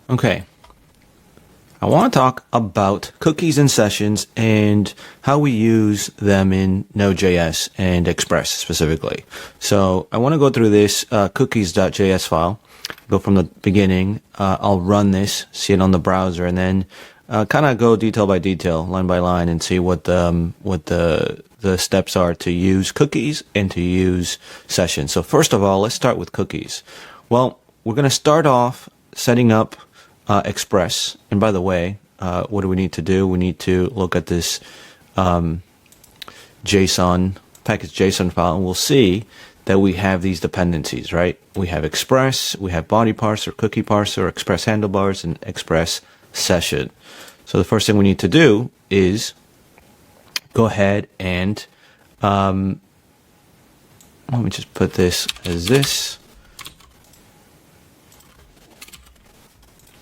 Okay. I want to talk about cookies and sessions and how we use them in Node.js and Express specifically. So I want to go through this cookies.js file, go from the beginning. I'll run this, see it on the browser, and then kind of go detail by detail, line by line, and see what the steps are to use cookies and to use sessions. So first of all, let's start with cookies. Well, we're going to start off setting up Express. And by the way, what do we need to do? We need to look at this JSON package JSON file, and we'll see that we have these dependencies, right? We have Express, we have body parser, cookie parser, Express handlebars, and Express session. So the first thing we need to do is go ahead and let me just put this as this.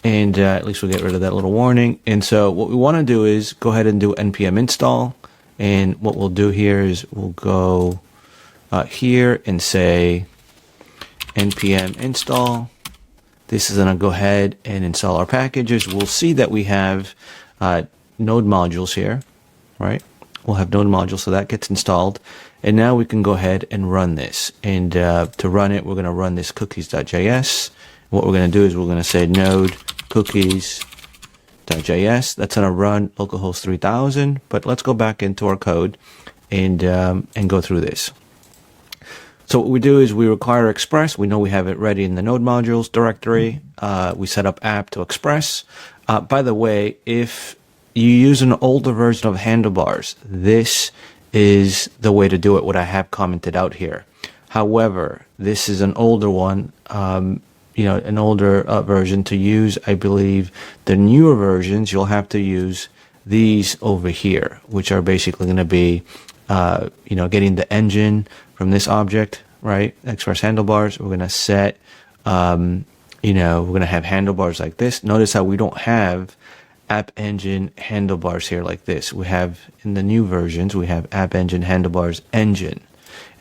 And at least we'll get rid of that little warning. And so what we want to do is go ahead and do npm install. And what we'll do here is we'll go here and say npm install. This is going to go ahead and install our packages. We'll see that we have node modules here, right? We'll have node modules, so that gets installed. And now we can go ahead and run this. And to run it, we're going to run this cookies.js. What we're going to do is we're going to say node cookies.js. That's going to run localhost 3000. But let's go back into our code and go through this. So what we do is we require Express. We know we have it ready in the node modules directory. We set up app to Express. By the way, if you use an older version of handlebars, this is the way to do it, what I have commented out here. However, this is an older one. An older version to use. I believe the newer versions, you'll have to use these over here, which are basically going to be, getting the engine from this object, right? Express handlebars. We're going to set, we're going to have handlebars like this. Notice how we don't have app engine handlebars here like this. We have, in the new versions, we have app engine handlebars engine.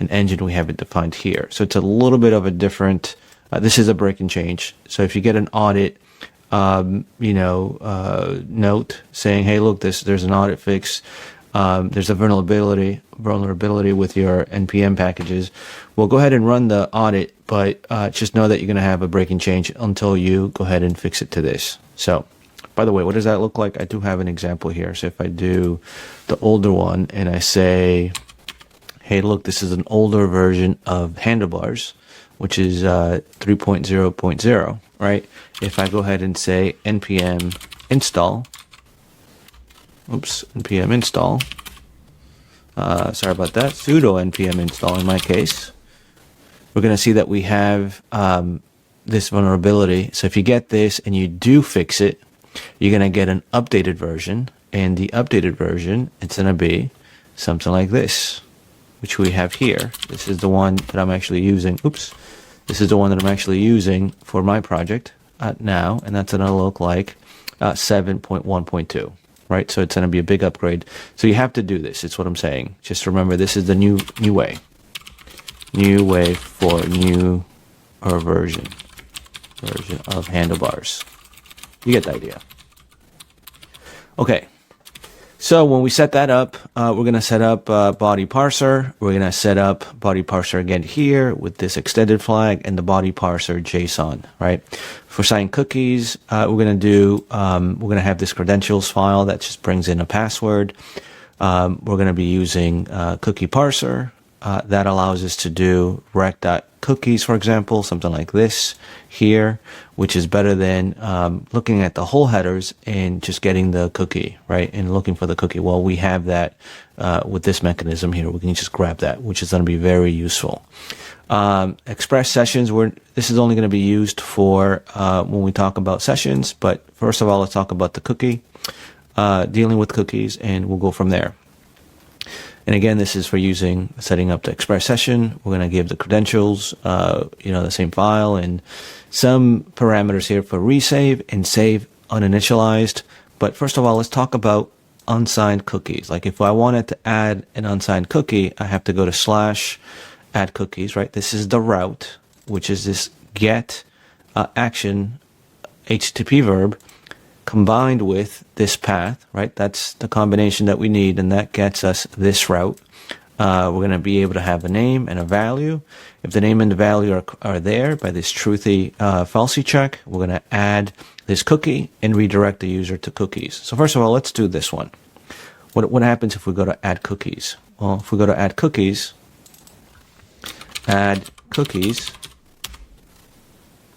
And engine, we have it defined here. So it's a little bit of a different. This is a break and change. So if you get an audit, note saying, "Hey, look, there's an audit fix. There's a vulnerability with your npm packages." Well, go ahead and run the audit, but just know that you're going to have a break and change until you go ahead and fix it to this. So, by the way, what does that look like? I do have an example here. So if I do the older one and I say, "Hey, look, this is an older version of handlebars," which is 3.0.0, right? If I go ahead and say npm install, npm install, sorry about that, sudo npm install in my case, we're going to see that we have this vulnerability. So if you get this and you do fix it, you're going to get an updated version, and the updated version, it's going to be something like this, which we have here. This is the one that I'm actually using. This is the one that I'm actually using for my project now, and that's going to look like 7.1.2, right? So it's going to be a big upgrade. So you have to do this. It's what I'm saying. Just remember, this is the new way. New way for new version of handlebars. You get the idea. Okay. So when we set that up, we're going to set up body parser. We're going to set up body parser again here with this extended flag and the body parser JSON, right? For signing cookies, we're going to have this credentials file that just brings in a password. We're going to be using cookie parser. That allows us to do rec.cookies, for example, something like this here, which is better than looking at the whole headers and just getting the cookie, right? And looking for the cookie. Well, we have that with this mechanism here. We can just grab that, which is going to be very useful. Express sessions, this is only going to be used for when we talk about sessions. But first of all, let's talk about the cookie, dealing with cookies, and we'll go from there. And again, this is for setting up the Express session. We're going to give the credentials, the same file, and some parameters here for resave and save uninitialized. But first of all, let's talk about unsigned cookies. Like if I wanted to add an unsigned cookie, I have to go to /add cookies, right? This is the route, which is this get action HTTP verb combined with this path, right? That's the combination that we need, and that gets us this route. We're going to be able to have a name and a value. If the name and the value are there by this truthy falsy check, we're going to add this cookie and redirect the user to cookies. So first of all, let's do this one. What happens if we go to add cookies? Well, if we go to add cookies,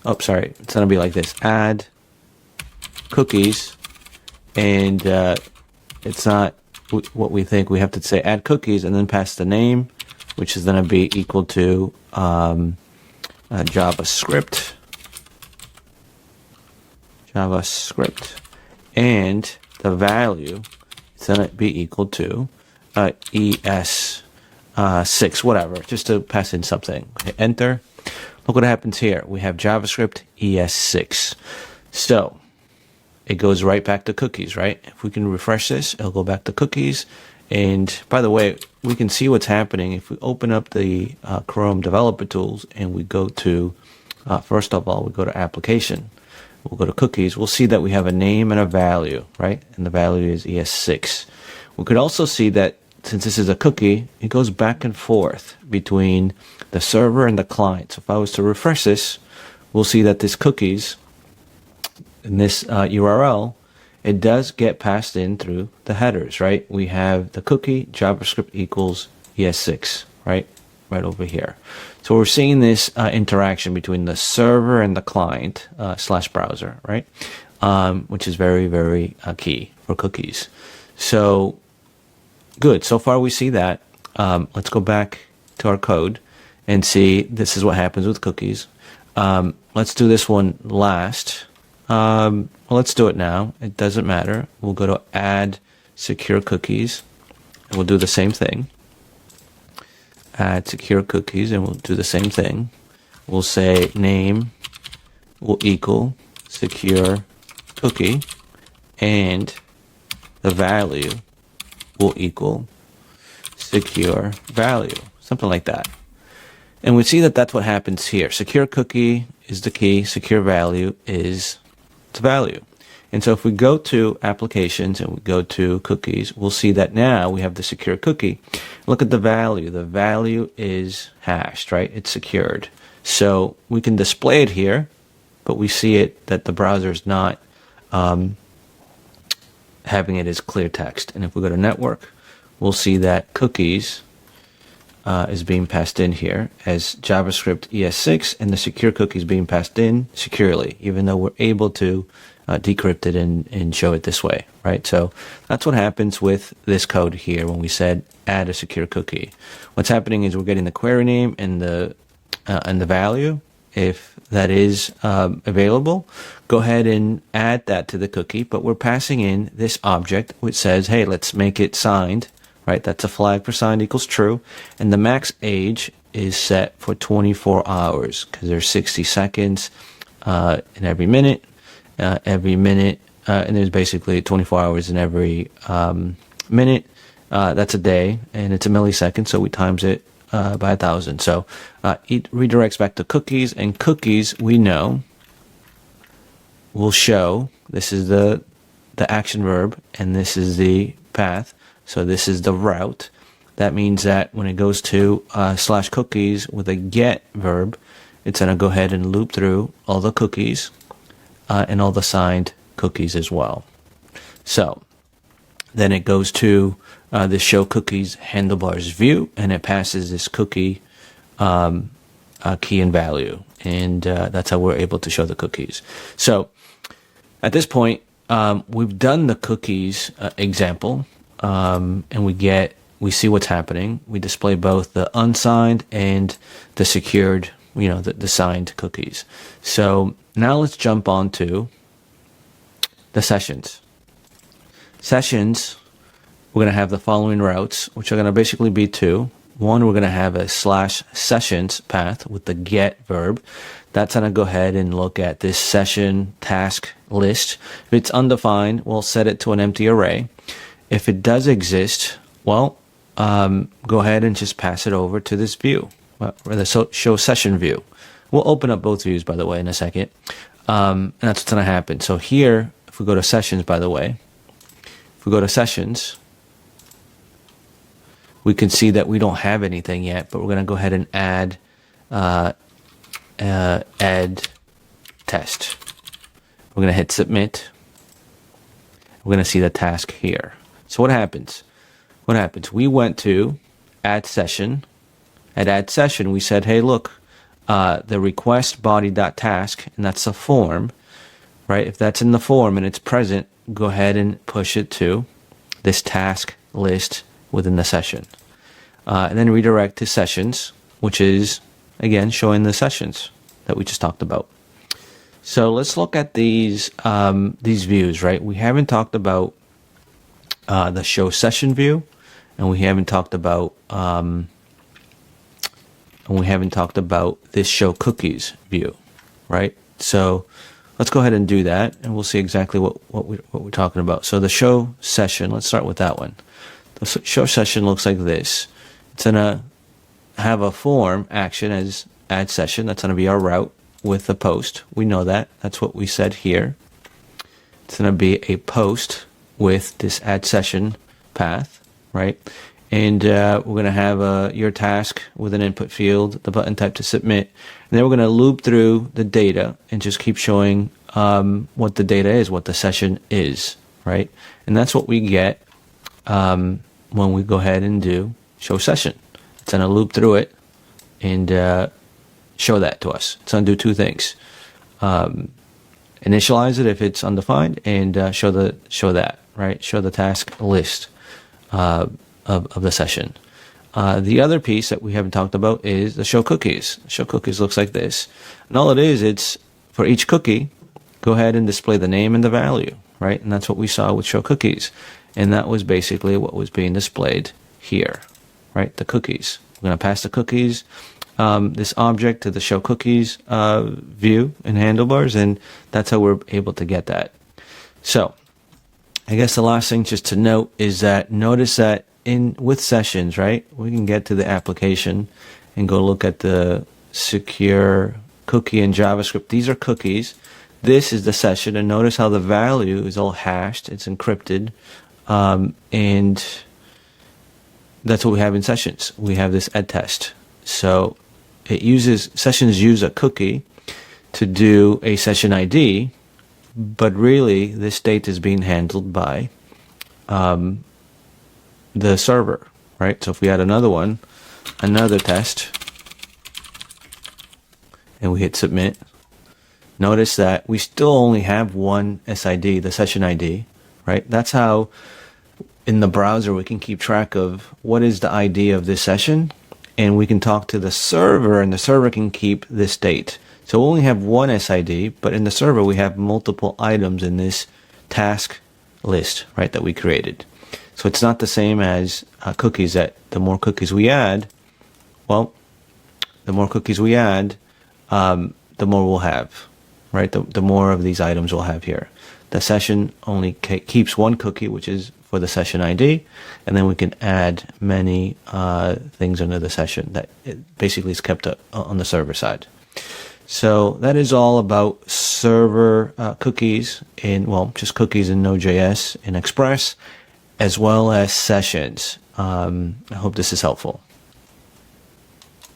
oh, sorry, it's going to be like this, add cookies, and it's not what we think. We have to say add cookies and then pass the name, which is going to be equal to JavaScript, and the value is going to be equal to ES6, whatever, just to pass in something. Hit enter. Look what happens here. We have JavaScript ES6. So it goes right back to cookies, right? If we can refresh this, it'll go back to cookies. And by the way, we can see what's happening if we open up the Chrome developer tools and we go to, first of all, we go to application. We'll go to cookies. We'll see that we have a name and a value, right? And the value is ES6. We could also see that since this is a cookie, it goes back and forth between the server and the client. So if I was to refresh this, we'll see that this cookies in this URL, it does get passed in through the headers, right? We have the cookie JavaScript equals ES6, right? Right over here. So we're seeing this interaction between the server and the client slash browser, right? Which is very, very key for cookies. So good. So far we see that. Let's go back to our code and see this is what happens with cookies. Let's do this one last. Well, let's do it now. It doesn't matter. We'll go to add secure cookies and we'll do the same thing. Add secure cookies and we'll do the same thing. We'll say name will equal secure cookie and the value will equal secure value, something like that. And we see that that's what happens here. Secure cookie is the key, secure value is the value. And so if we go to applications and we go to cookies, we'll see that now we have the secure cookie. Look at the value. The value is hashed, right? It's secured. So we can display it here, but we see it that the browser is not having it as clear text. And if we go to network, we'll see that cookies is being passed in here as JavaScript ES6, and the secure cookie is being passed in securely, even though we're able to decrypt it and show it this way, right? So that's what happens with this code here when we said add a secure cookie. What's happening is we're getting the query name and the value. If that is available, go ahead and add that to the cookie, but we're passing in this object which says, hey, let's make it signed, right? That's a flag for signed equals true. And the max age is set for 24 hours because there's 60 seconds in every minute, and there's basically 24 hours in every minute. That's a day, and it's a millisecond, so we times it by 1,000. So it redirects back to cookies, and cookies we know will show, this is the action verb, and this is the path. So this is the route. That means that when it goes to slash cookies with a get verb, it's going to go ahead and loop through all the cookies and all the signed cookies as well. So then it goes to the show cookies handlebars view, and it passes this cookie key and value, and that's how we're able to show the cookies. So at this point, we've done the cookies example, and we see what's happening. We display both the unsigned and the secured, the signed cookies. So now let's jump on to the sessions. Sessions, we're going to have the following routes, which are going to basically be two. One, we're going to have a slash sessions path with the get verb. That's going to go ahead and look at this session task list. If it's undefined, we'll set it to an empty array. If it does exist, well, go ahead and just pass it over to this view, or the show session view. We'll open up both views, by the way, in a second. And that's what's going to happen. So here, if we go to sessions, by the way, if we go to sessions, we can see that we don't have anything yet, but we're going to go ahead and add test. We're going to hit submit. We're going to see the task here. So what happens? What happens? We went to add session. At add session, we said, hey, look, the request body.task, and that's a form, right? If that's in the form and it's present, go ahead and push it to this task list within the session. And then redirect to sessions, which is, again, showing the sessions that we just talked about. So let's look at these views, right? We haven't talked about the show session view, and we haven't talked about this show cookies view, right? So let's go ahead and do that, and we'll see exactly what we're talking about. So the show session, let's start with that one. The show session looks like this. It's gonna have a form action as add session. That's gonna be our route with the post. We know that. That's what we said here. It's going to be a post with this add session path, right? And we're going to have your task with an input field, the button type to submit. And then we're going to loop through the data and just keep showing what the data is, what the session is, right? And that's what we get when we go ahead and do show session. It's going to loop through it and show that to us. It's going to do two things: initialize it if it's undefined, and show that, right? Show the task list of the session. The other piece that we haven't talked about is the show cookies. Show cookies looks like this, and all it is, it's for each cookie, go ahead and display the name and the value, right? And that's what we saw with show cookies, and that was basically what was being displayed here, right? The cookies. We're going to pass the cookies, this object, to the show cookies view in handlebars, and that's how we're able to get that. So I guess the last thing just to note is that notice that with sessions, right, we can get to the application and go look at the secure cookie in JavaScript. These are cookies. This is the session, and notice how the value is all hashed. It's encrypted, and that's what we have in sessions. We have this add test. So sessions use a cookie to do a session ID, but really this state is being handled by the server, right? So if we add another test, and we hit submit, notice that we still only have one SID, the session ID, right? That's how in the browser we can keep track of what is the ID of this session, and we can talk to the server, and the server can keep this state. So we only have one SID, but in the server we have multiple items in this task list, right, that we created. So it's not the same as cookies, that the more cookies we add, the more we'll have, right? The more of these items we'll have here. The session only keeps one cookie, which is for the session ID, and then we can add many things under the session that it basically is kept on the server side. So that is all about server cookies just cookies in Node.js in Express, as well as sessions. I hope this is helpful.